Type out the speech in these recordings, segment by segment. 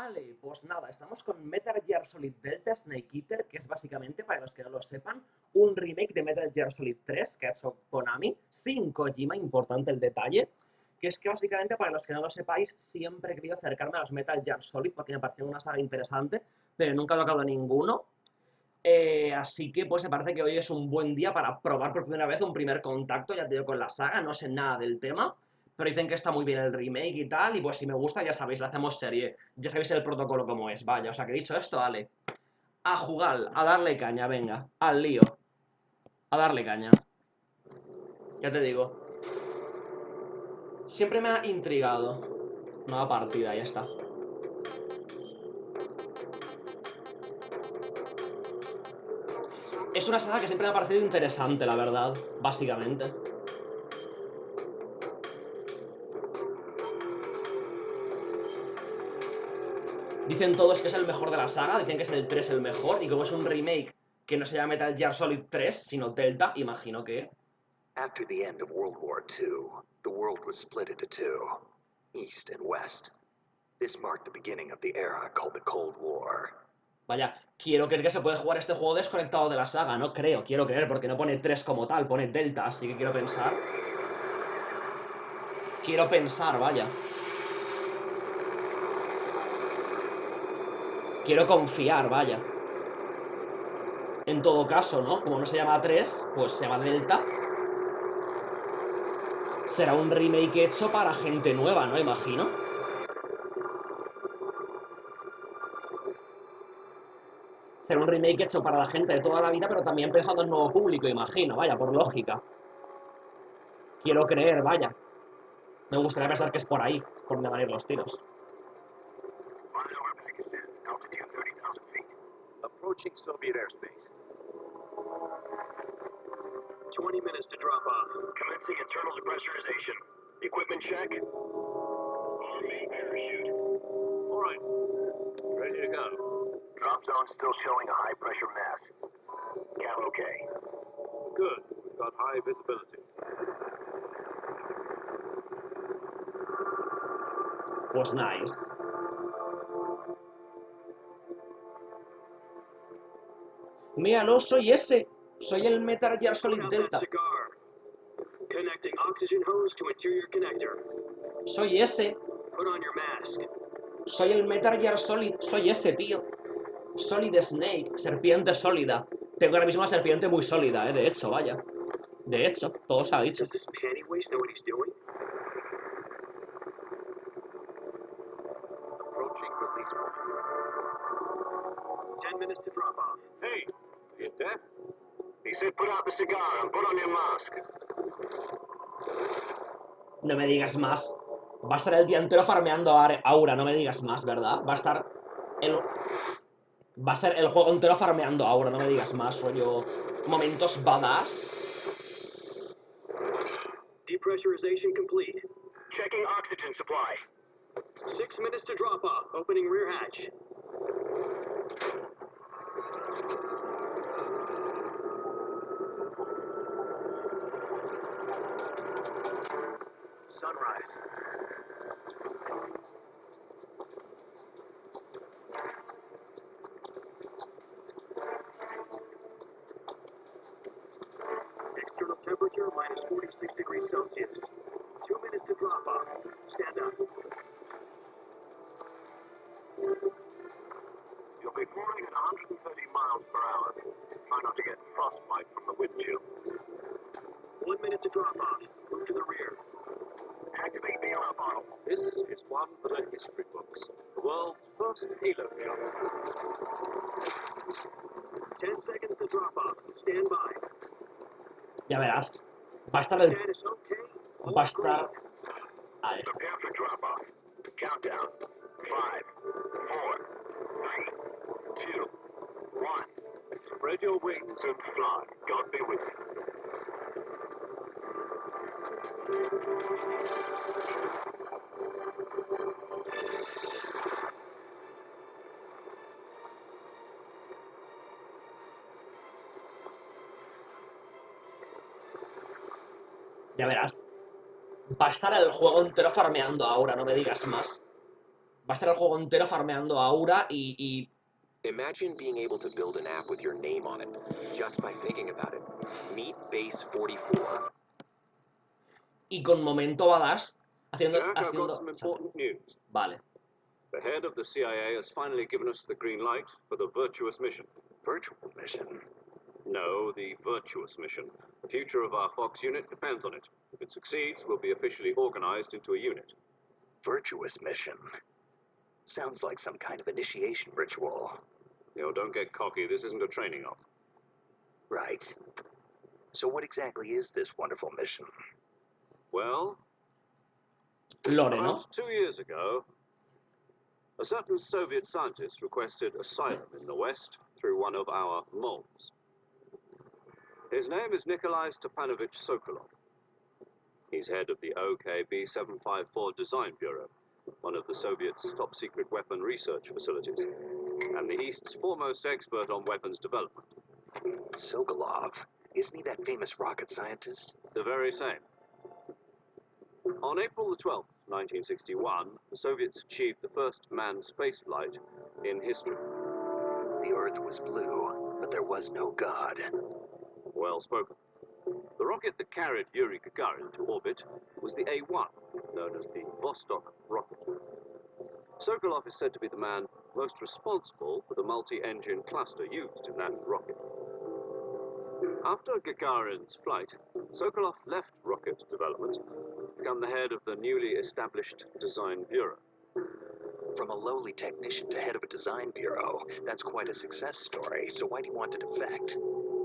Vale, pues nada, estamos con Metal Gear Solid Delta Snake Eater, que es básicamente, para los que no lo sepan, un remake de Metal Gear Solid 3 que ha hecho Konami, sin Kojima, importante el detalle, que es que básicamente, para los que no lo sepáis, siempre he querido acercarme a los Metal Gear Solid porque me pareció una saga interesante, pero nunca he tocado ninguno. Así que pues me parece que hoy es un buen día para probar por primera vez un primer contacto, ya te digo, con la saga, no sé nada del tema, pero dicen que está muy bien el remake y tal, y pues si me gusta, ya sabéis, le hacemos serie, ya sabéis el protocolo como es, vaya, o sea que dicho esto, dale, a jugar, a darle caña, venga, al lío, a darle caña, ya te digo, siempre me ha intrigado, nueva partida, ya está. Es una saga que siempre me ha parecido interesante, la verdad, básicamente. Dicen todos que es el mejor de la saga, dicen que es el 3 el mejor, y como es un remake que no se llama Metal Gear Solid 3, sino Delta, imagino que... After the end of World War II, the world was split into two, East and West. This marked the beginning of the era called the Cold War. Vaya, quiero creer que se puede jugar este juego desconectado de la saga, no creo, quiero creer, porque no pone 3 como tal, pone Delta, así que quiero pensar... Quiero pensar, vaya. Quiero confiar, vaya. En todo caso, ¿no? Como no se llama 3, pues se llama Delta. Será un remake hecho para gente nueva, ¿no? Imagino. Será un remake hecho para la gente de toda la vida, pero también pensando en nuevo público, imagino, vaya, por lógica. Quiero creer, vaya. Me gustaría pensar que es por ahí, por donde van a ir los tiros. Approaching Soviet airspace. 20 minutes to drop off. Commencing internal depressurization. Equipment check. On main parachute. All right. Ready to go. Drop zone still showing a high pressure mass. Cam okay. Good. We've got high visibility. Pues nice. Míralo, soy ese. Soy el Metal Gear Solid Delta. Connecting oxygen hose to interior connector. Soy ese. Put on your mask. Soy el Metal Gear Solid. Soy ese, tío. Solid Snake. Serpiente sólida. Tengo ahora mismo una serpiente muy sólida, de hecho, vaya. De hecho, todo se ha dicho. Does this pennyweight know what he's doing? Approaching release point. 10 minutes to drop off. Hey, you deaf? He said put out the cigar and put on your mask. No me digas más. Va a estar el día entero farmeando aura, no me digas más, ¿verdad? Va a estar el... Va a ser el juego entero farmeando aura, no me digas más, rollo... Momentos badass. Depressurization complete. Checking oxygen supply. 6 minutes to drop off. Opening rear hatch. Sunrise. External temperature minus 46 degrees Celsius. 2 minutes to drop off. Stand up. You'll be flying at 130 miles per hour. Try not to get frostbite from the wind chill. 1 minute to drop off. Move to the rear. Activate the alarm model. This is one for the history books. The world's first Halo jump. 10 seconds to drop off. Stand by. Ya verás. Va a estar el... Status okay. Va a estar... Ahí está. Prepare for drop off. Countdown. 5, 4, 3, 2, 1. Spread your wings and fly. God be with you. Ya verás. Va a estar el juego entero farmeando ahora, no me digas más. Va a estar el juego entero farmeando aura y Imagine being able to build an app with your name on it, just by thinking about it. Meet Base 44. con momento badass haciendo... Jack, I've got some important news. Vale. The head of the CIA has finally given us the green light for the virtuous mission. Virtual mission? No, the virtuous mission. The future of our Fox unit depends on it. If it succeeds, we'll be officially organized into a unit. Virtuous mission? Sounds like some kind of initiation ritual. You know, don't get cocky. This isn't a training op. Right. So what exactly is this wonderful mission? Well, Lore, ¿no? about 2 years ago, a certain Soviet scientist requested asylum in the West through one of our moles. His name is Nikolai Stepanovich Sokolov. He's head of the OKB 754 Design Bureau, one of the Soviets' top-secret weapon research facilities, and the East's foremost expert on weapons development. Sokolov? Isn't he that famous rocket scientist? The very same. On April the 12th, 1961, the Soviets achieved the first manned spaceflight in history. The Earth was blue, but there was no God. Well spoken. The rocket that carried Yuri Gagarin to orbit was the A-1, known as the Vostok rocket. Sokolov is said to be the man most responsible for the multi-engine cluster used in that rocket. After Gagarin's flight, Sokolov left rocket development to become the head of the newly established Design Bureau. From a lowly technician to head of a design bureau, that's quite a success story, so why do you want to defect?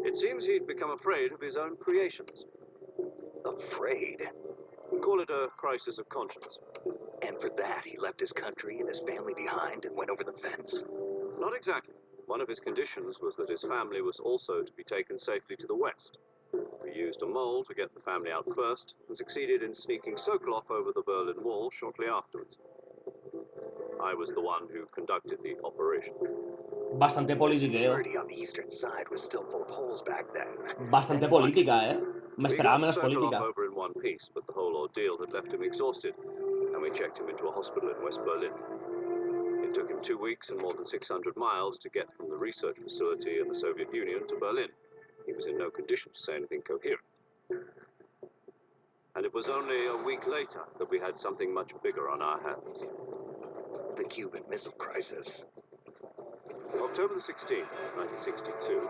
It seems he'd become afraid of his own creations. Afraid? Call it a crisis of conscience. And for that, he left his country and his family behind and went over the fence? Not exactly. One of his conditions was that his family was also to be taken safely to the West. We used a mole to get the family out first and succeeded in sneaking Sokolov over the Berlin Wall shortly afterwards. I was the one who conducted the operation. Bastante The politiqueo. security on the eastern side was still full of holes back then. Bastante Then what? política, ¿eh? Me We esperaba got menos Sokolov política. over in one piece, but the whole ordeal had left him exhausted, and we checked him into a hospital in West Berlin. It took him 2 weeks and more than 600 miles to get from the research facility in the Soviet Union to Berlin. He was in no condition to say anything coherent. And it was only a week later that we had something much bigger on our hands. The Cuban Missile Crisis. October the 16th, 1962,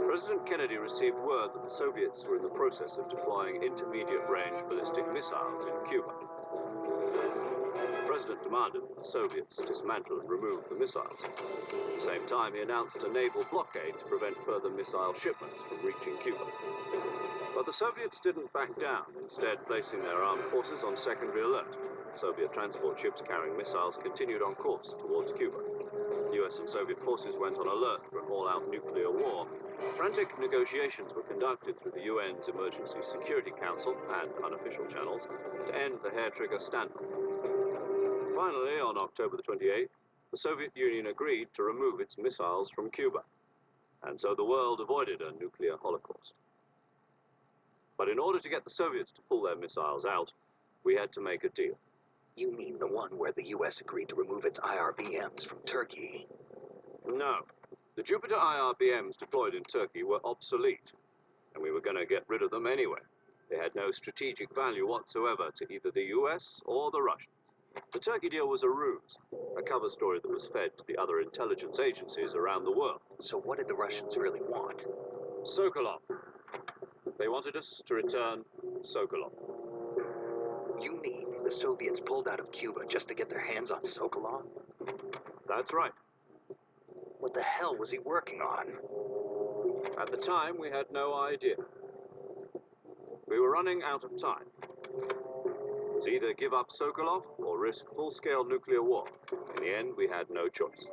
President Kennedy received word that the Soviets were in the process of deploying intermediate-range ballistic missiles in Cuba. The President demanded that the Soviets dismantle and remove the missiles. At the same time, he announced a naval blockade to prevent further missile shipments from reaching Cuba. But the Soviets didn't back down, instead placing their armed forces on secondary alert. Soviet transport ships carrying missiles continued on course towards Cuba. US and Soviet forces went on alert for an all-out nuclear war. Frantic negotiations were conducted through the UN's Emergency Security Council and unofficial channels to end the hair-trigger standoff. Finally, on October the 28th, the Soviet Union agreed to remove its missiles from Cuba. And so the world avoided a nuclear holocaust. But in order to get the Soviets to pull their missiles out, we had to make a deal. You mean the one where the US agreed to remove its IRBMs from Turkey? No. The Jupiter IRBMs deployed in Turkey were obsolete, and we were going to get rid of them anyway. They had no strategic value whatsoever to either the US or the Russians. The Turkey deal was a ruse, a cover story that was fed to the other intelligence agencies around the world. So what did the Russians really want? Sokolov. They wanted us to return Sokolov. You mean the Soviets pulled out of Cuba just to get their hands on Sokolov? That's right. What the hell was he working on? At the time, we had no idea. We were running out of time. It was either give up Sokolov or risk full-scale nuclear war. In the end, we had no choice.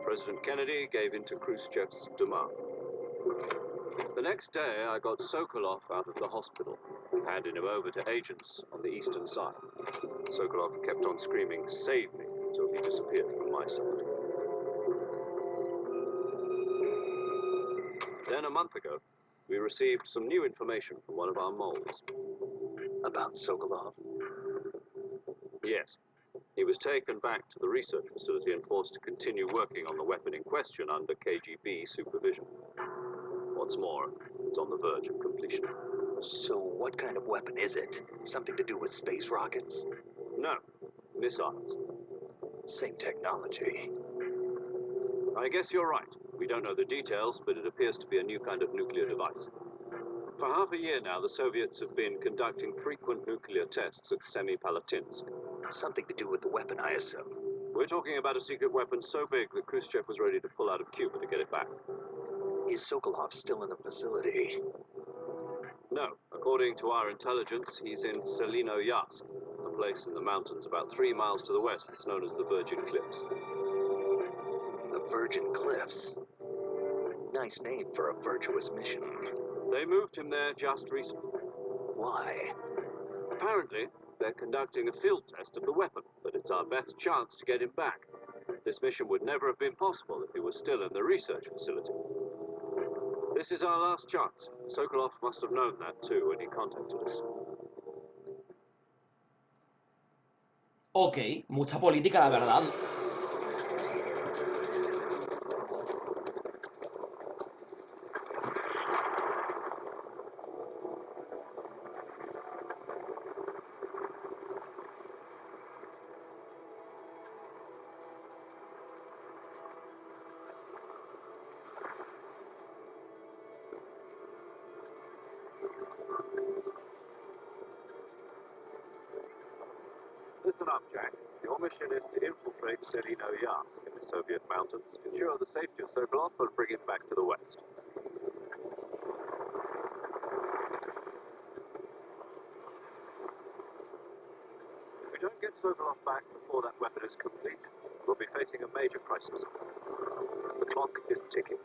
President Kennedy gave in to Khrushchev's demand. The next day, I got Sokolov out of the hospital and handed him over to agents on the eastern side. Sokolov kept on screaming, "Save me," until he disappeared from my side. Then, a month ago, we received some new information from one of our moles. About Sokolov? Yes. He was taken back to the research facility and forced to continue working on the weapon in question under KGB supervision. What's more, it's on the verge of completion. So what kind of weapon is it? Something to do with space rockets? No, missiles. Same technology. I guess you're right. We don't know the details, but it appears to be a new kind of nuclear device. For half a year now, the Soviets have been conducting frequent nuclear tests at Semipalatinsk. Something to do with the weapon, I assume. We're talking about a secret weapon so big that Khrushchev was ready to pull out of Cuba to get it back. Is Sokolov still in the facility? No. According to our intelligence, he's in Selino-Yarsk, a place in the mountains about 3 miles to the west that's known as the Virgin Cliffs. The Virgin Cliffs? Nice name for a virtuous mission. They moved him there just recently. Why? Apparently, they're conducting a field test of the weapon, but it's our best chance to get him back. This mission would never have been possible if he was still in the research facility. This is our last chance. Sokolov must have known that too when he contacted us. Ok, mucha política, la verdad. Listen up, Jack. Your mission is to infiltrate Selino-Yarsk in the Soviet mountains, ensure the safety of Sokolov, and bring him back to the west. If we don't get Sokolov back before that weapon is complete, we'll be facing a major crisis. The clock is ticking.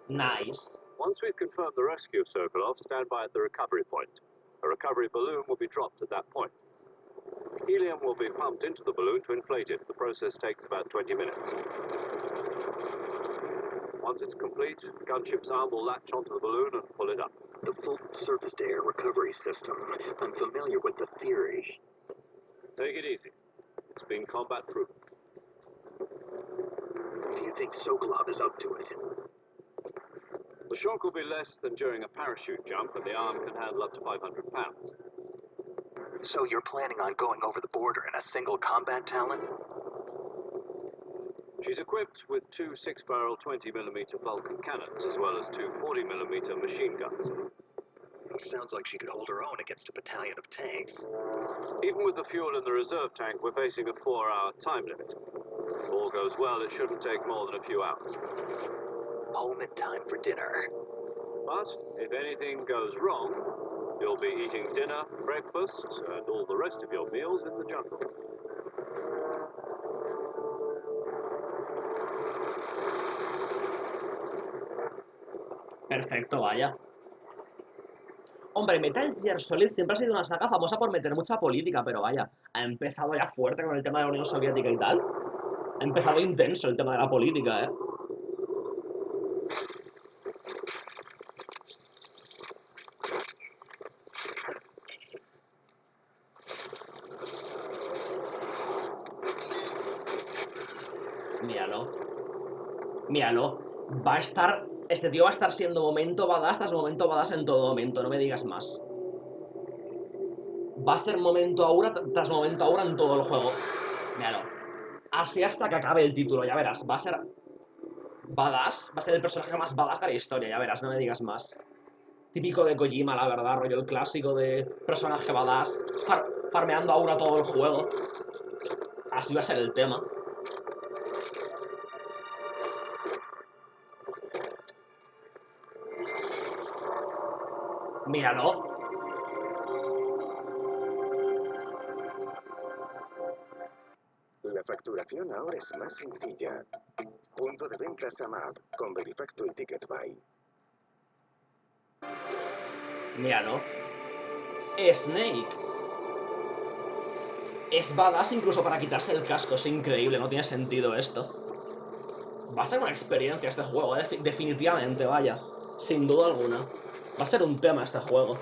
Nice. Once we've confirmed the rescue of Sokolov, stand by at the recovery point. A recovery balloon will be dropped at that point. Helium will be pumped into the balloon to inflate it. The process takes about 20 minutes. Once it's complete, the gunship's arm will latch onto the balloon and pull it up. The full surface-to-air recovery system. I'm familiar with the theory. Take it easy. It's been combat-proven. Do you think Sokolov is up to it? The shock will be less than during a parachute jump, and the arm can handle up to 500 pounds. So you're planning on going over the border in a single combat Talon? She's equipped with 2 6-barrel 20mm Vulcan cannons, as well as 2 40mm machine guns. Sounds like she could hold her own against a battalion of tanks. Even with the fuel in the reserve tank, we're facing a 4-hour time limit. If all goes well, it shouldn't take more than a few hours. Home in time for dinner. But if anything goes wrong, you'll be eating dinner, breakfast, and all the rest of your meals in the jungle. Perfecto, vaya. Hombre, Metal Gear Solid siempre ha sido una saga famosa por meter mucha política, pero vaya, ha empezado ya fuerte con el tema de la Unión Soviética y tal. Ha empezado intenso el tema de la política, ¿eh? Míralo. Míralo. Va a estar... Este tío va a estar siendo momento badass tras momento badass en todo momento, no me digas más. Va a ser momento aura tras momento aura en todo el juego. Míralo. Así hasta que acabe el título, ya verás. Va a ser... badass. Va a ser el personaje más badass de la historia, ya verás, no me digas más. Típico de Kojima, la verdad, rollo el clásico de personaje badass. Farmeando aura todo el juego. Así va a ser el tema. Míralo. La facturación ahora es más sencilla. Punto de venta SAMAP con Verifacto y Ticket Buy. Míralo. Snake. Es badass incluso para quitarse el casco. Es increíble, no tiene sentido esto. Va a ser una experiencia este juego, definitivamente, vaya. Sin duda alguna. Va a ser un tema este juego.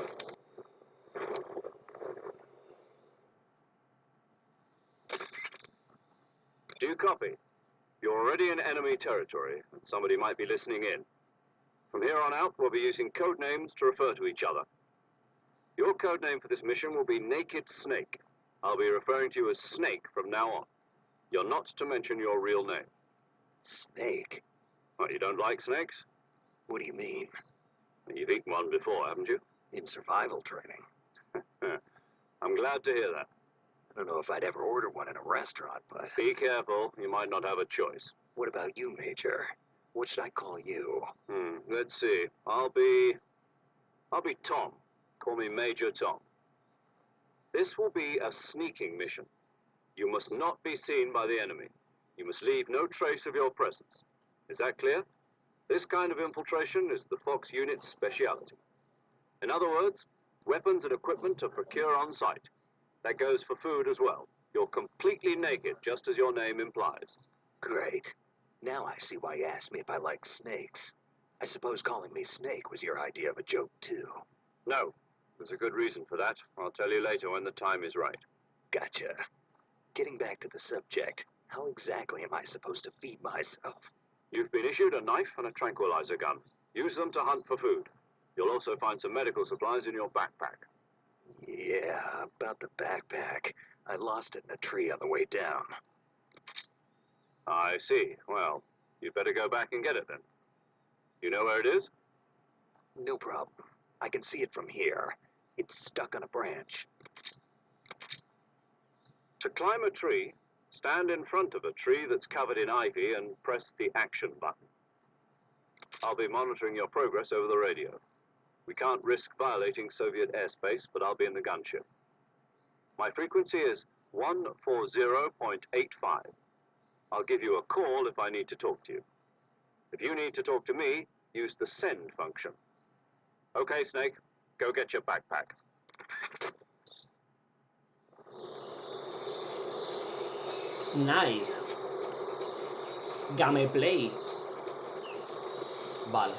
Do you copy? You're already in enemy territory, and somebody might be listening in. From here on out, we'll be using code names to refer to each other. Your code name for this mission will be Naked Snake. I'll be referring to you as Snake from now on. You're not to mention your real name. Snake? What, you don't like snakes? What do you mean? You've eaten one before, haven't you? In survival training. I'm glad to hear that. I don't know if I'd ever order one in a restaurant, but... Be careful, you might not have a choice. What about you, Major? What should I call you? Let's see. I'll be Tom. Call me Major Tom. This will be a sneaking mission. You must not be seen by the enemy. You must leave no trace of your presence. Is that clear? This kind of infiltration is the Fox unit's speciality. In other words, weapons and equipment are procured on site. That goes for food as well. You're completely naked, just as your name implies. Great. Now I see why you asked me if I like snakes. I suppose calling me Snake was your idea of a joke, too. No, there's a good reason for that. I'll tell you later when the time is right. Gotcha. Getting back to the subject, how exactly am I supposed to feed myself? You've been issued a knife and a tranquilizer gun. Use them to hunt for food. You'll also find some medical supplies in your backpack. Yeah, about the backpack. I lost it in a tree on the way down. I see. Well, you'd better go back and get it then. You know where it is? No problem. I can see it from here. It's stuck on a branch. To climb a tree, stand in front of a tree that's covered in ivy and press the action button. I'll be monitoring your progress over the radio. We can't risk violating Soviet airspace, but I'll be in the gunship. My frequency is 140.85. I'll give you a call if I need to talk to you. If you need to talk to me, use the send function. Okay, Snake, go get your backpack. Nice. Gameplay. Vale.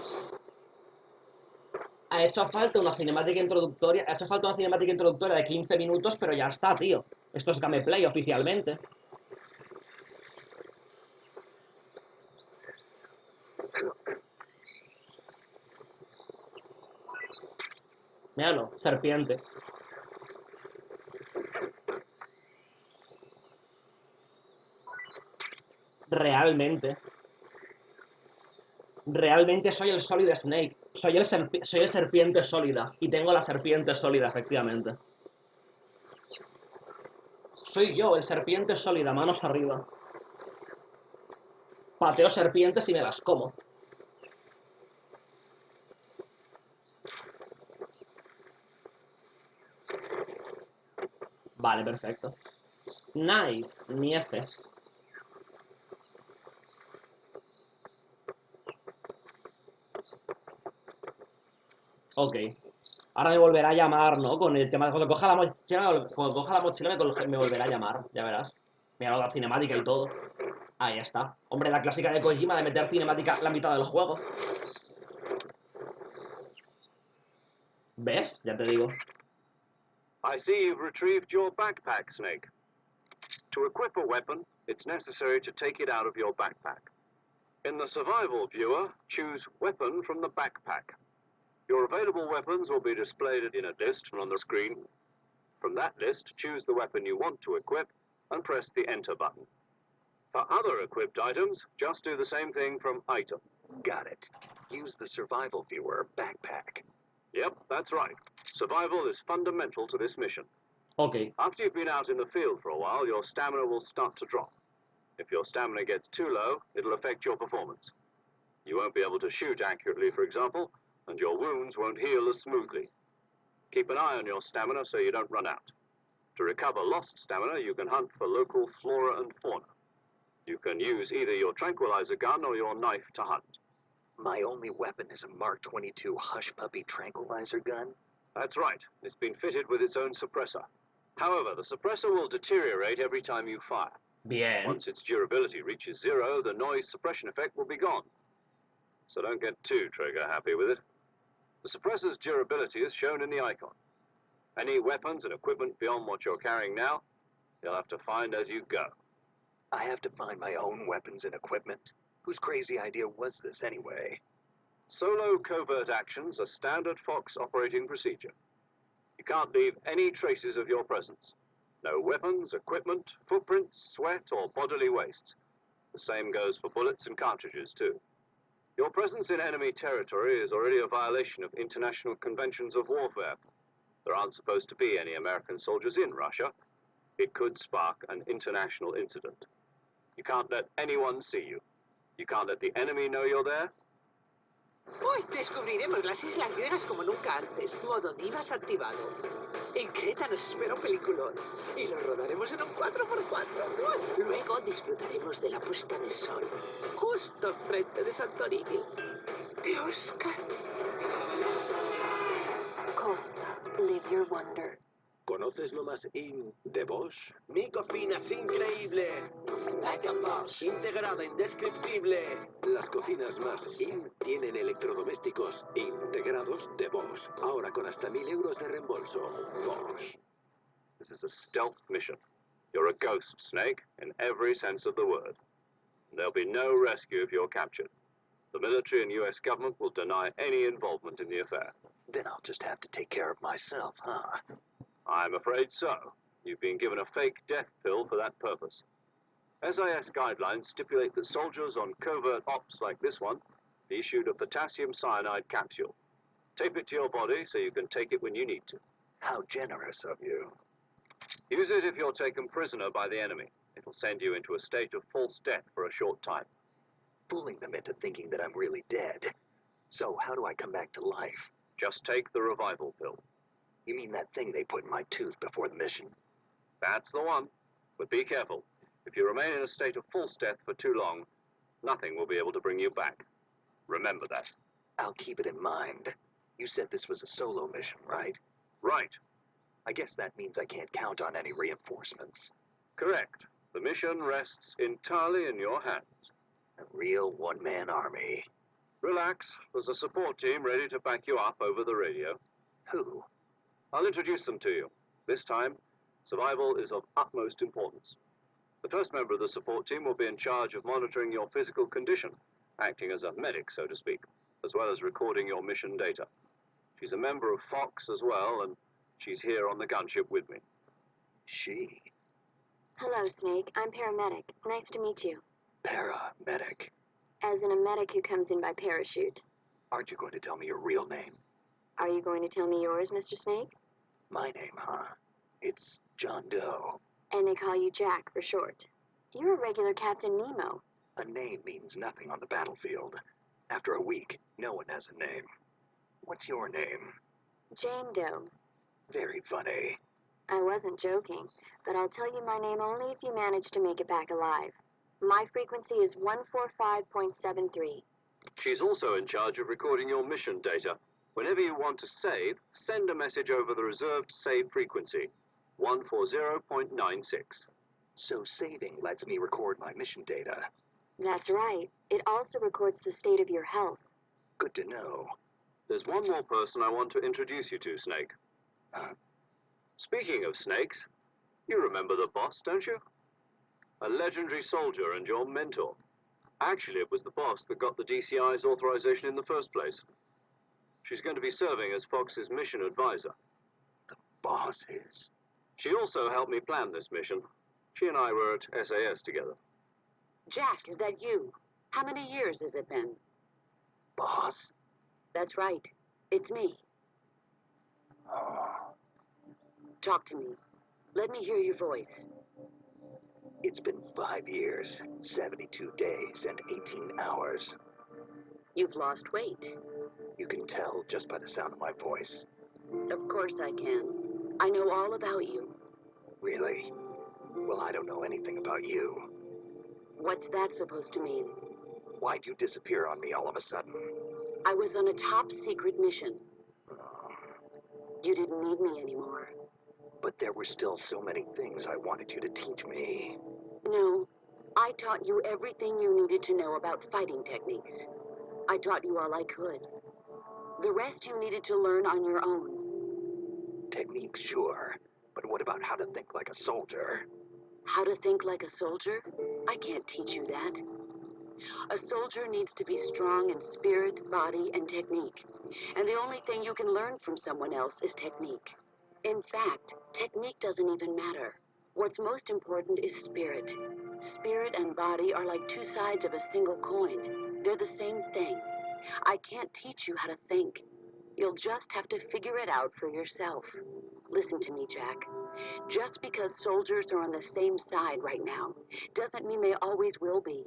Ha hecho falta una cinemática introductoria. Ha hecho falta una cinemática introductoria de 15 minutos, pero ya está, tío. Esto es gameplay oficialmente. Míralo, serpiente. Realmente. Realmente soy el Solid Snake. Soy el serpiente sólida. Y tengo la serpiente sólida, efectivamente. Soy yo, el serpiente sólida, manos arriba. Pateo serpientes y me las como. Vale, perfecto. Nice, mi F. Ok. Ahora me volverá a llamar, ¿no? Con el tema de cuando coja la mochila, me volverá a llamar, ya verás. Me ha dado la cinemática y todo. Ahí está. Hombre, la clásica de Kojima de meter cinemática la mitad del juego. ¿Ves? Ya te digo. I see you've retrieved your backpack, Snake. To equip a weapon, it's necessary to take it out of your backpack. In the survival viewer, choose Weapon from the backpack. Your available weapons will be displayed in a list on the screen. From that list, choose the weapon you want to equip and press the Enter button. For other equipped items, just do the same thing from Item. Got it. Use the survival viewer backpack. Yep, that's right. Survival is fundamental to this mission. Ok. After you've been out in the field for a while, your stamina will start to drop. If your stamina gets too low, it'll affect your performance. You won't be able to shoot accurately, for example, and your wounds won't heal as smoothly. Keep an eye on your stamina so you don't run out. To recover lost stamina, you can hunt for local flora and fauna. You can use either your tranquilizer gun or your knife to hunt. My only weapon is a Mark 22 Hush Puppy tranquilizer gun? That's right. It's been fitted with its own suppressor. However, the suppressor will deteriorate every time you fire. Bien. Once its durability reaches 0, the noise suppression effect will be gone. So don't get too trigger happy with it. The suppressor's durability is shown in the icon. Any weapons and equipment beyond what you're carrying now, you'll have to find as you go. I have to find my own weapons and equipment? Whose crazy idea was this anyway? Solo covert actions are standard Fox operating procedure. You can't leave any traces of your presence. No weapons, equipment, footprints, sweat, or bodily waste. The same goes for bullets and cartridges, too. Your presence in enemy territory is already a violation of international conventions of warfare. There aren't supposed to be any American soldiers in Russia. It could spark an international incident. You can't let anyone see you. You can't let the enemy know you're there. Hoy descubriremos las islas griegas como nunca antes. Modo divas activado. En Creta nos espera un peliculón. Y lo rodaremos en un 4x4. Luego disfrutaremos de la puesta de sol. Justo enfrente de Santorini. De Oscar. Costa, live your wonder. ¿Conoces lo más in de Bosch? Mi cocina es increíble. Bosch. Integrada, indescriptible. Las cocinas más in tienen electrodomésticos integrados de Bosch. Ahora con hasta 1.000 euros de reembolso. Bosch. This is a stealth mission. You're a ghost, Snake, in every sense of the word. There'll be no rescue if you're captured. The military and US government will deny any involvement in the affair. Then I'll just have to take care of myself, huh? I'm afraid so. You've been given a fake death pill for that purpose. SIS guidelines stipulate that soldiers on covert ops like this one be issued a potassium cyanide capsule. Tape it to your body so you can take it when you need to. How generous of you. Use it if you're taken prisoner by the enemy. It'll send you into a state of false death for a short time. Fooling them into thinking that I'm really dead. So how do I come back to life? Just take the revival pill. You mean that thing they put in my tooth before the mission? That's the one. But be careful. If you remain in a state of false death for too long, nothing will be able to bring you back. Remember that. I'll keep it in mind. You said this was a solo mission, right? Right. I guess that means I can't count on any reinforcements. Correct. The mission rests entirely in your hands. A real one-man army. Relax. There's a support team ready to back you up over the radio. Who? I'll introduce them to you. This time, survival is of utmost importance. The first member of the support team will be in charge of monitoring your physical condition, acting as a medic, so to speak, as well as recording your mission data. She's a member of Fox as well, and she's here on the gunship with me. She? Hello, Snake. I'm paramedic. Nice to meet you. Paramedic. As in a medic who comes in by parachute. Aren't you going to tell me your real name? Are you going to tell me yours, Mr. Snake? My name, huh? It's John Doe. And they call you Jack for short. You're a regular Captain Nemo. A name means nothing on the battlefield. After a week, no one has a name. What's your name? Jane Doe. Very funny. I wasn't joking, but I'll tell you my name only if you manage to make it back alive. My frequency is 145.73. She's also in charge of recording your mission data. Whenever you want to save, send a message over the reserved save frequency, 140.96. So saving lets me record my mission data. That's right. It also records the state of your health. Good to know. There's one more person I want to introduce you to, Snake. Huh? Speaking of snakes, you remember the boss, don't you? A legendary soldier and your mentor. Actually, it was the boss that got the DCI's authorization in the first place. She's going to be serving as Fox's mission advisor. The boss is? She also helped me plan this mission. She and I were at SAS together. Jack, is that you? How many years has it been? Boss? That's right. It's me. Oh. Talk to me. Let me hear your voice. It's been 5 years, 72 days, and 18 hours. You've lost weight. You can tell just by the sound of my voice. Of course I can. I know all about you. Really? Well, I don't know anything about you. What's that supposed to mean? Why'd you disappear on me all of a sudden? I was on a top-secret mission. You didn't need me anymore. But there were still so many things I wanted you to teach me. No, I taught you everything you needed to know about fighting techniques. I taught you all I could. The rest you needed to learn on your own. Techniques, sure. But what about how to think like a soldier? How to think like a soldier? I can't teach you that. A soldier needs to be strong in spirit, body, and technique. And the only thing you can learn from someone else is technique. In fact, technique doesn't even matter. What's most important is spirit. Spirit and body are like two sides of a single coin. They're the same thing. I can't teach you how to think. You'll just have to figure it out for yourself. Listen to me, Jack. Just because soldiers are on the same side right now doesn't mean they always will be.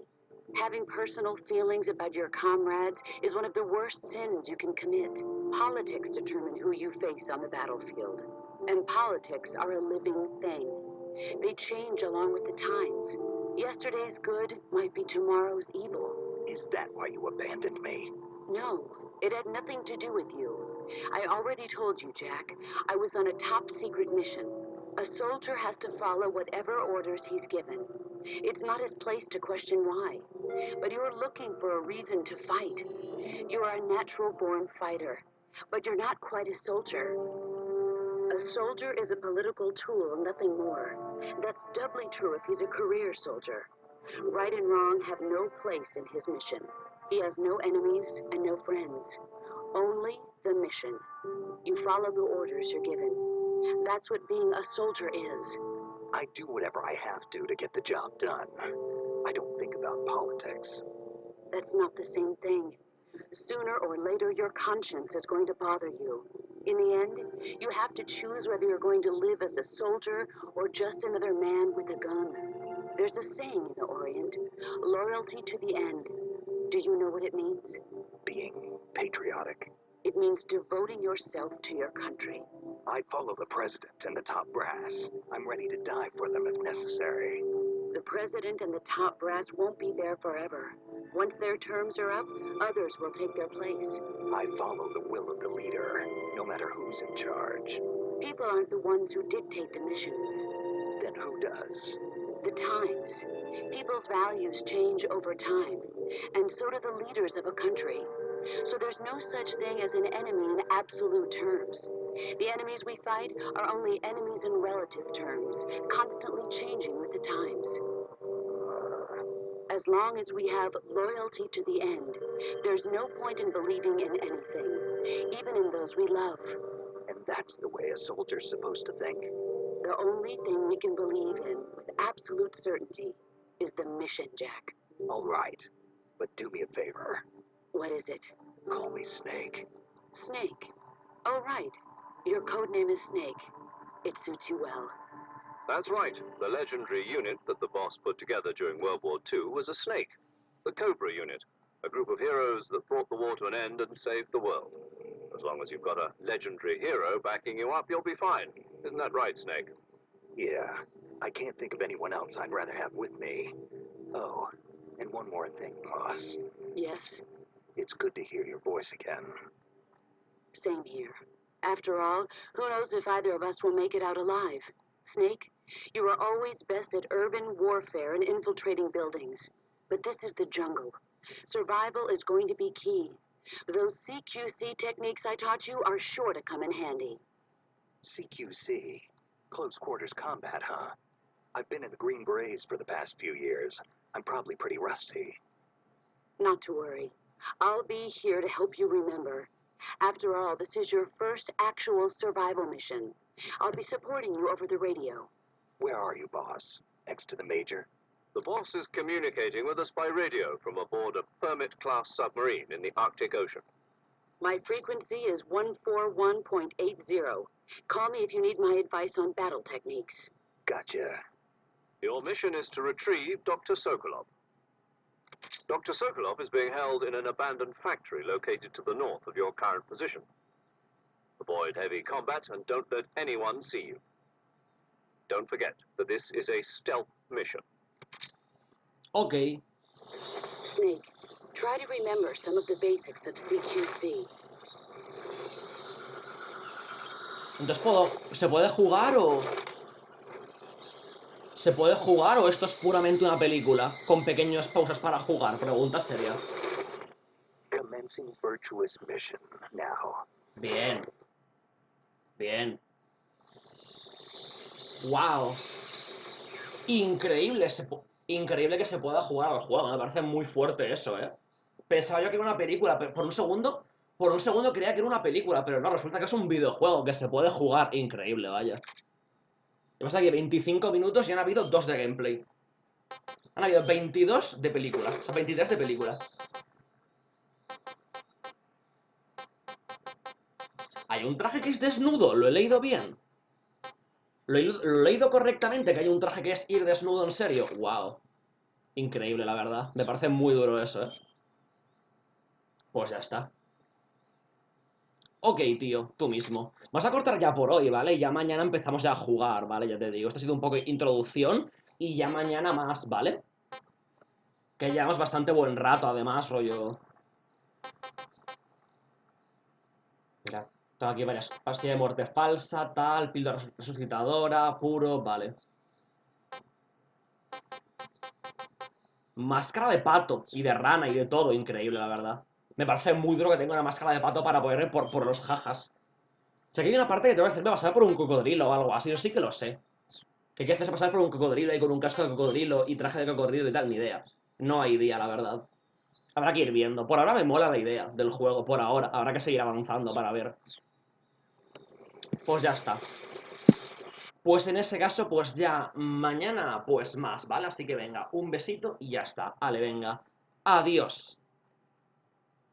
Having personal feelings about your comrades is one of the worst sins you can commit. Politics determine who you face on the battlefield. And politics are a living thing. They change along with the times. Yesterday's good might be tomorrow's evil. Is that why you abandoned me? No, it had nothing to do with you. I already told you, Jack. I was on a top secret mission. A soldier has to follow whatever orders he's given. It's not his place to question why. But you're looking for a reason to fight. You're a natural-born fighter, but you're not quite a soldier. A soldier is a political tool, nothing more. That's doubly true if he's a career soldier. Right and wrong have no place in his mission. He has no enemies and no friends. Only the mission. You follow the orders you're given. That's what being a soldier is. I do whatever I have to get the job done. I don't think about politics. That's not the same thing. Sooner or later, your conscience is going to bother you. In the end, you have to choose whether you're going to live as a soldier or just another man with a gun. There's a saying in the Orient, loyalty to the end. Do you know what it means? Being patriotic. It means devoting yourself to your country. I follow the president and the top brass. I'm ready to die for them if necessary. The president and the top brass won't be there forever. Once their terms are up, others will take their place. I follow the will of the leader, no matter who's in charge. People aren't the ones who dictate the missions. Then who does? The times. People's values change over time, and so do the leaders of a country. So there's no such thing as an enemy in absolute terms. The enemies we fight are only enemies in relative terms, constantly changing with the times. As long as we have loyalty to the end, there's no point in believing in anything, even in those we love. And that's the way a soldier's supposed to think. The only thing we can believe in with absolute certainty is the mission, Jack. All right, but do me a favor. What is it? Call me Snake. Snake. Oh, right. Your code name is Snake. It suits you well. That's right. The legendary unit that the boss put together during World War II was a snake. The Cobra unit. A group of heroes that brought the war to an end and saved the world. As long as you've got a legendary hero backing you up, you'll be fine. Isn't that right, Snake? Yeah. I can't think of anyone else I'd rather have with me. Oh, and one more thing, boss. Yes? It's good to hear your voice again. Same here. After all, who knows if either of us will make it out alive? Snake, you are always best at urban warfare and infiltrating buildings. But this is the jungle. Survival is going to be key. Those CQC techniques I taught you are sure to come in handy. CQC? Close quarters combat, huh? I've been in the Green Berets for the past few years. I'm probably pretty rusty. Not to worry. I'll be here to help you remember. After all, this is your first actual survival mission. I'll be supporting you over the radio. Where are you, boss? Next to the Major? The boss is communicating with us by radio from aboard a Permit-class submarine in the Arctic Ocean. My frequency is 141.80. Call me if you need my advice on battle techniques. Gotcha. Your mission is to retrieve Dr. Sokolov. Dr. Sokolov is being held in an abandoned factory located to the north of your current position. Avoid heavy combat and don't let anyone see you. Don't forget that this is a stealth mission. Ok. Snake, try to remember some of the basics of CQC. Entonces ¿se puede jugar o...? ¿Se puede jugar o esto es puramente una película? Con pequeñas pausas para jugar. Pregunta seria. enhancing virtuous mission now. Bien. Bien. Wow. Increíble, increíble que se pueda jugar al juego. Me parece muy fuerte eso, ¿eh? Pensaba yo que era una película, pero por un segundo creía que era una película, pero no, resulta que es un videojuego que se puede jugar. Increíble, vaya. Y pasa que 25 minutos y han habido 2 de gameplay. Han habido 22 de película, o sea, 23 de película. Hay un traje que es desnudo, lo he leído bien. Lo he leído correctamente, que hay un traje que es ir desnudo en serio. Wow. Increíble, la verdad. Me parece muy duro eso, ¿eh? Pues ya está. Ok, tío, tú mismo. Vas a cortar ya por hoy, ¿vale? Y ya mañana empezamos ya a jugar, ¿vale? Ya te digo, esto ha sido un poco de introducción y ya mañana más, ¿vale? Que llevamos bastante buen rato, además, rollo. Mira, tengo aquí varias. Pastilla de muerte falsa, tal, píldora resucitadora, puro, vale. Máscara de pato y de rana y de todo, increíble, la verdad. Me parece muy duro que tenga una máscara de pato para poder ir por los jajas. O sea, que hay una parte que tengo que hacerme pasar por un cocodrilo o algo así, yo sí que lo sé. Que hay que hacerse pasar por un cocodrilo y con un casco de cocodrilo y traje de cocodrilo y tal, ni idea. No hay idea, la verdad. Habrá que ir viendo. Por ahora me mola la idea del juego, por ahora. Habrá que seguir avanzando para ver. Pues ya está. Pues en ese caso, pues ya mañana, pues más, ¿vale? Así que venga, un besito y ya está. Vale, venga. Adiós.